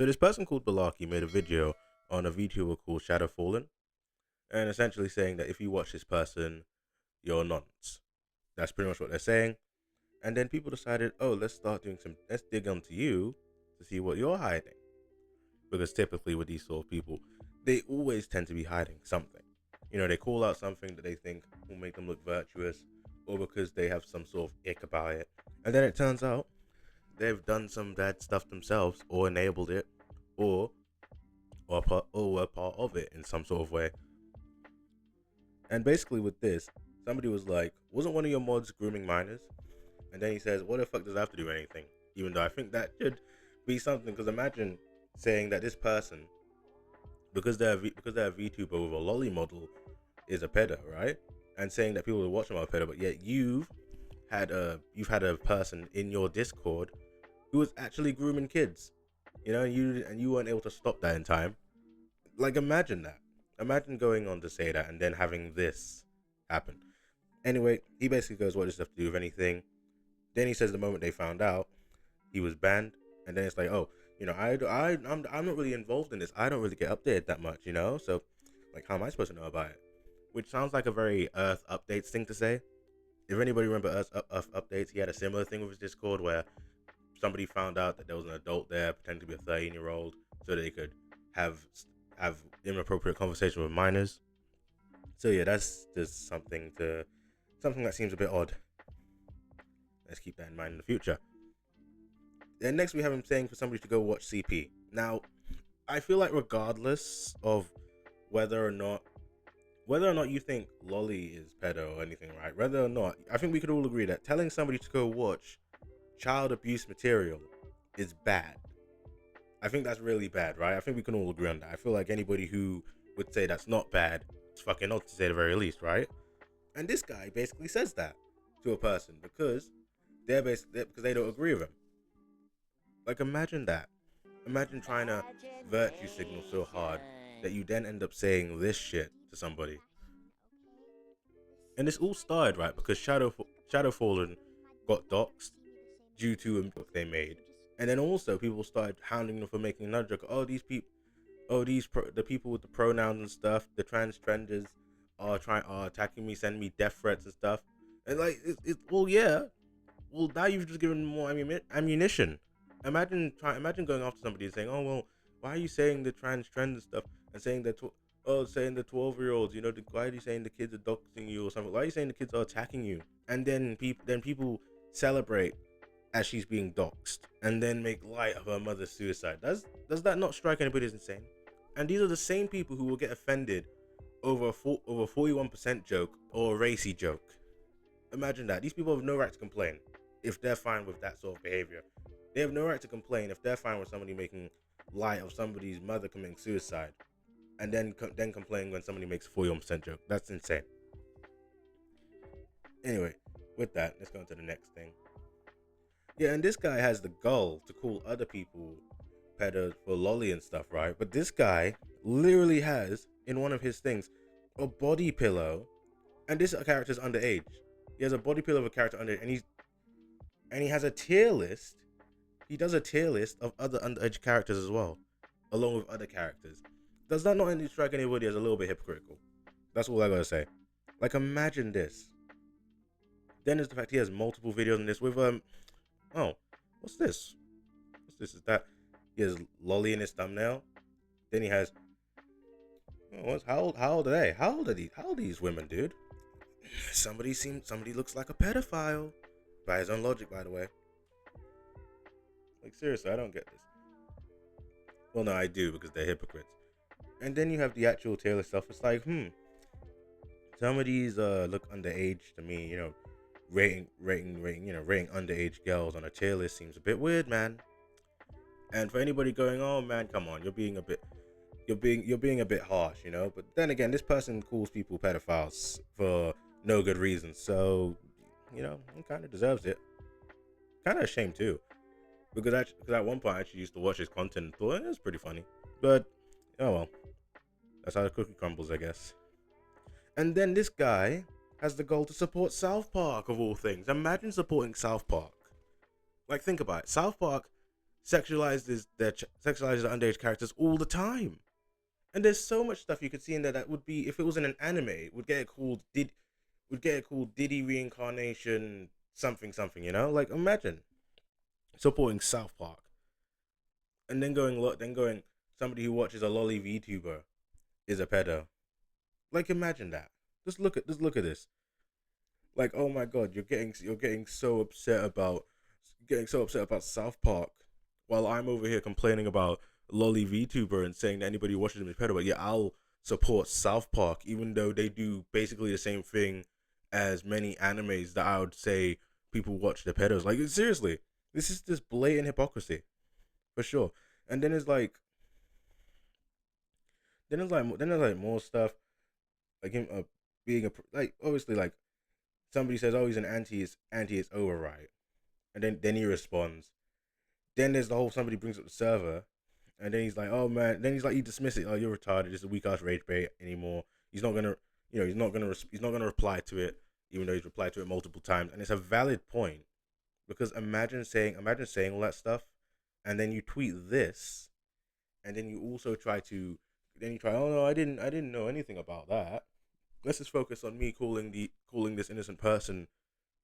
So this person called Balarke made a video on a VTuber called Shadowfallen, and essentially saying that if you watch this person, you're nonce. That's pretty much what they're saying. And then people decided, oh, let's dig onto you to see what you're hiding. Because typically with these sort of people, they always tend to be hiding something. They call out something that they think will make them look virtuous, or because they have some sort of ick about it. And then it turns out they've done some bad stuff themselves, or enabled it, or were part of it in some sort of way. And basically with this, somebody was like, wasn't one of your mods grooming minors? And then he says, what the fuck does that have to do with anything? Even though I think that should be something, because imagine saying that this person, because they're a VTuber with a lolly model, is a pedo, right? And saying that people will watch them are a pedo, but yet you've had a person in your Discord who was actually grooming kids, and you weren't able to stop that in time. Like, imagine that. Imagine going on to say that and then having this happen. Anyway, he basically goes, what does this have to do with anything? Then he says the moment they found out, he was banned. And then it's like, oh, I'm not really involved in this. I don't really get updated that much, So, like, how am I supposed to know about it? Which sounds like a very Earth Updates thing to say. If anybody remember Earth Updates, he had a similar thing with his Discord where somebody found out that there was an adult there pretending to be a 13-year-old so they could have inappropriate conversation with minors. So yeah, that's just something that seems a bit odd. Let's keep that in mind in the future. Then next we have him saying for somebody to go watch CP. Now, I feel like regardless of whether or not you think Lolly is pedo or anything, right? Whether or not, I think we could all agree that telling somebody to go watch child abuse material is bad. I think that's really bad, right? I think we can all agree on that. I feel like anybody who would say that's not bad is fucking odd, to say the very least, right? And this guy basically says that to a person because they don't agree with him. Like, imagine that. Imagine trying to virtue signal so hard that you then end up saying this shit to somebody. And this all started, right, because Shadowfallen got doxed due to a book they made. And then also people started hounding them for making another joke. Oh, these people, the people with the pronouns and stuff, the transgenders are attacking me, sending me death threats and stuff. And like, well, yeah. Well, now you've just given more ammunition. Imagine going after somebody and saying, oh, well, why are you saying the transgender stuff and saying that, saying the 12-year-olds, why are you saying the kids are doxing you or something? Why are you saying the kids are attacking you? And then people celebrate as she's being doxxed and then make light of her mother's suicide. Does that not strike anybody as insane? And these are the same people who will get offended over a 41% joke or a racy joke. Imagine that. These people have no right to complain if they're fine with that sort of behavior. They have no right to complain if they're fine with somebody making light of somebody's mother committing suicide and then complain when somebody makes a 41% joke. That's insane. Anyway, with that, let's go on to the next thing. Yeah, and this guy has the gall to call other people pedos for lolly and stuff, right? But this guy literally has, in one of his things, a body pillow, and this character's underage. He has a body pillow of a character underage, and he has a tier list. He does a tier list of other underage characters as well, along with other characters. Does that not strike anybody as a little bit hypocritical? That's all I gotta say. Like, imagine this. Then there's the fact he has multiple videos on this with oh, what's this? Is that he has lolly in his thumbnail? Then he has, how old are they? How old are these women, dude? Somebody looks like a pedophile. By his own logic, by the way. Like, seriously, I don't get this. Well, no, I do, because they're hypocrites. And then you have the actual Taylor stuff. It's like, some of these look underage to me, rating underage girls on a tier list seems a bit weird, man. And for anybody going, oh man, come on, you're being a bit harsh, But then again, this person calls people pedophiles for no good reason, so he kind of deserves it. Kind of ashamed too, because at one point I actually used to watch his content and thought it was pretty funny. But oh well, that's how the cookie crumbles, I guess. And then this guy has the goal to support South Park, of all things. Imagine supporting South Park. Like, think about it. South Park sexualizes sexualizes the underage characters all the time. And there's so much stuff you could see in there that would be, if it was in an anime, it would get it called Diddy reincarnation something something. Like imagine supporting South Park and then going somebody who watches a lolly VTuber is a pedo. Like imagine that. Just look at this. Like oh my god, you're getting so upset about South Park, while I'm over here complaining about lolly VTuber and saying that anybody who watches him is pedo. But yeah, I'll support South Park even though they do basically the same thing as many animes that I would say people watch the pedos. Like seriously, this is just blatant hypocrisy for sure. And then there's like more stuff like him being like obviously like somebody says, "Oh, he's an anti, it's over, right?" And then he responds. Then there's the whole somebody brings up the server, and then he's like, "Oh man," then he's like, he dismiss it. "Oh, you're retarded. It's a weak ass rage bait anymore." He's not gonna, he's not gonna reply to it, even though he's replied to it multiple times, and it's a valid point because imagine saying all that stuff, and then you tweet this, and then you also try. Oh no, I didn't know anything about that. Let's just focus on me calling this innocent person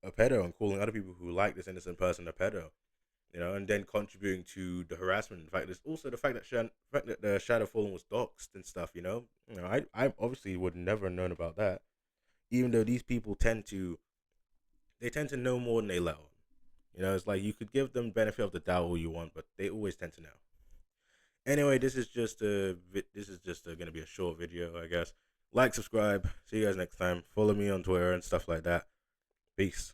a pedo and calling other people who like this innocent person a pedo, and then contributing to the harassment. In fact, there's also the fact that the Shadowfallen was doxed and stuff. I obviously would never have known about that, even though these people tend to know more than they let on. It's like you could give them benefit of the doubt all you want, but they always tend to know. Anyway, this is just gonna be a short video, I guess. Like, subscribe. See you guys next time. Follow me on Twitter and stuff like that. Peace.